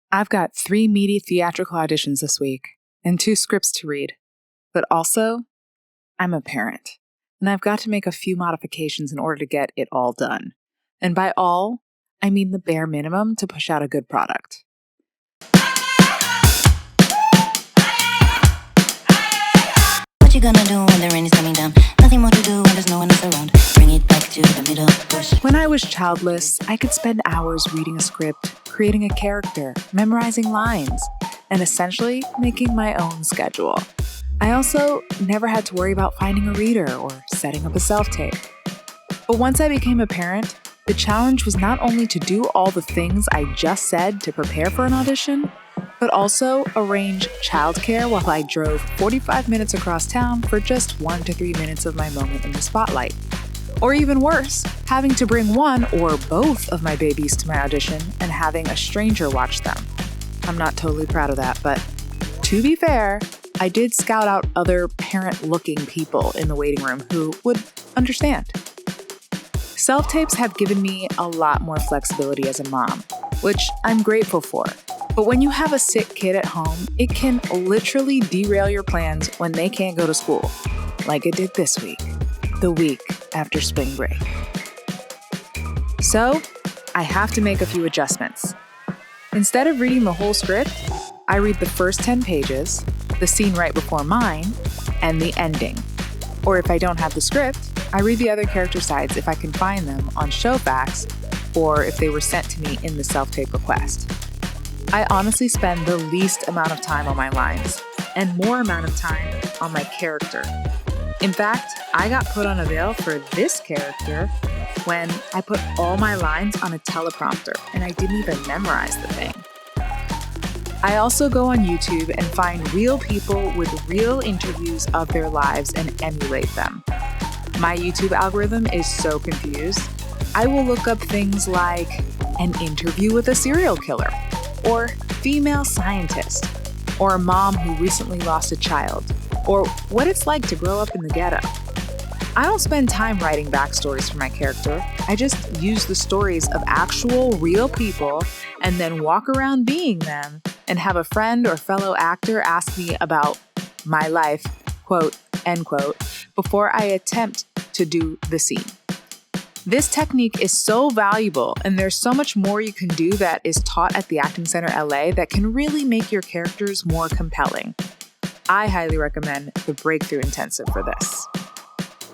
I've got 3 meaty theatrical auditions this week and 2 scripts to read. But also, I'm a parent, and I've got to make a few modifications in order to get it all done. And by all, I mean the bare minimum to push out a good product. What you gonna do when the rain is coming down? Nothing more to do when there's no one else around. Bring it back to the middle, push. When I was childless, I could spend hours reading a script, creating a character, memorizing lines, and essentially making my own schedule. I also never had to worry about finding a reader or setting up a self-tape. But once I became a parent, the challenge was not only to do all the things I just said to prepare for an audition, but also arrange childcare while I drove 45 minutes across town for just 1 to 3 minutes of my moment in the spotlight. Or even worse, having to bring one or both of my babies to my audition and having a stranger watch them. I'm not totally proud of that, but to be fair, I did scout out other parent-looking people in the waiting room who would understand. Self-tapes have given me a lot more flexibility as a mom, which I'm grateful for. But when you have a sick kid at home, it can literally derail your plans when they can't go to school, like it did this week, the week after spring break. So, I have to make a few adjustments. Instead of reading the whole script, I read the first 10 pages, the scene right before mine, and the ending. Or if I don't have the script, I read the other character sides if I can find them on Showfax or if they were sent to me in the self-tape request. I honestly spend the least amount of time on my lines and more amount of time on my character. In fact, I got put on a veil for this character when I put all my lines on a teleprompter and I didn't even memorize the thing. I also go on YouTube and find real people with real interviews of their lives and emulate them. My YouTube algorithm is so confused. I will look up things like an interview with a serial killer, or female scientist, or a mom who recently lost a child, or what it's like to grow up in the ghetto. I don't spend time writing backstories for my character. I just use the stories of actual real people and then walk around being them and have a friend or fellow actor ask me about my life, quote, end quote, before I attempt to do the scene. This technique is so valuable, and there's so much more you can do that is taught at the Acting Center LA that can really make your characters more compelling. I highly recommend the Breakthrough Intensive for this.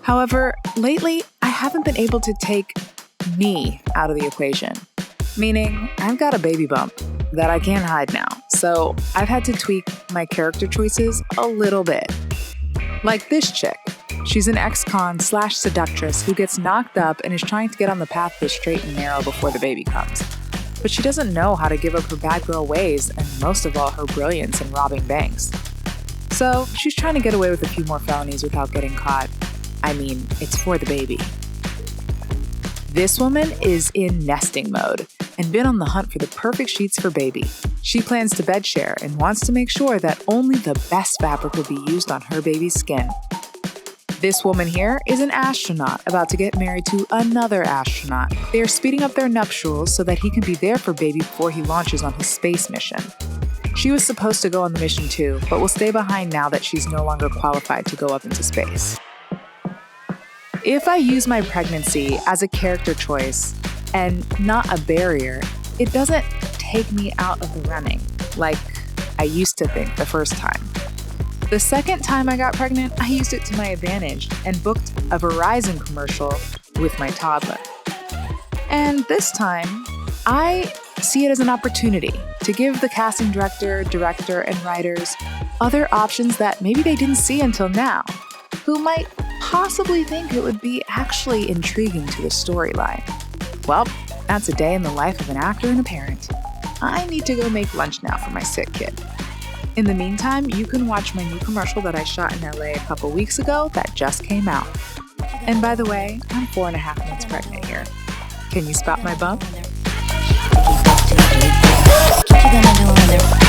However, lately, I haven't been able to take me out of the equation, meaning I've got a baby bump that I can't hide now, so I've had to tweak my character choices a little bit. Like this chick. She's an ex-con/seductress who gets knocked up and is trying to get on the path to the straight and narrow before the baby comes. But she doesn't know how to give up her bad girl ways and most of all her brilliance in robbing banks. So she's trying to get away with a few more felonies without getting caught. I mean, it's for the baby. This woman is in nesting mode and been on the hunt for the perfect sheets for baby. She plans to bed share and wants to make sure that only the best fabric will be used on her baby's skin. This woman here is an astronaut about to get married to another astronaut. They are speeding up their nuptials so that he can be there for baby before he launches on his space mission. She was supposed to go on the mission too, but will stay behind now that she's no longer qualified to go up into space. If I use my pregnancy as a character choice and not a barrier, it doesn't take me out of the running like I used to think the first time. The second time I got pregnant, I used it to my advantage and booked a Verizon commercial with my toddler. And this time, I see it as an opportunity to give the casting director, and writers other options that maybe they didn't see until now, who might possibly think it would be actually intriguing to the storyline. Well, that's a day in the life of an actor and a parent. I need to go make lunch now for my sick kid. In the meantime, you can watch my new commercial that I shot in LA a couple weeks ago that just came out. And by the way, I'm 4.5 months pregnant here. Can you spot my bump? What you gonna do when they're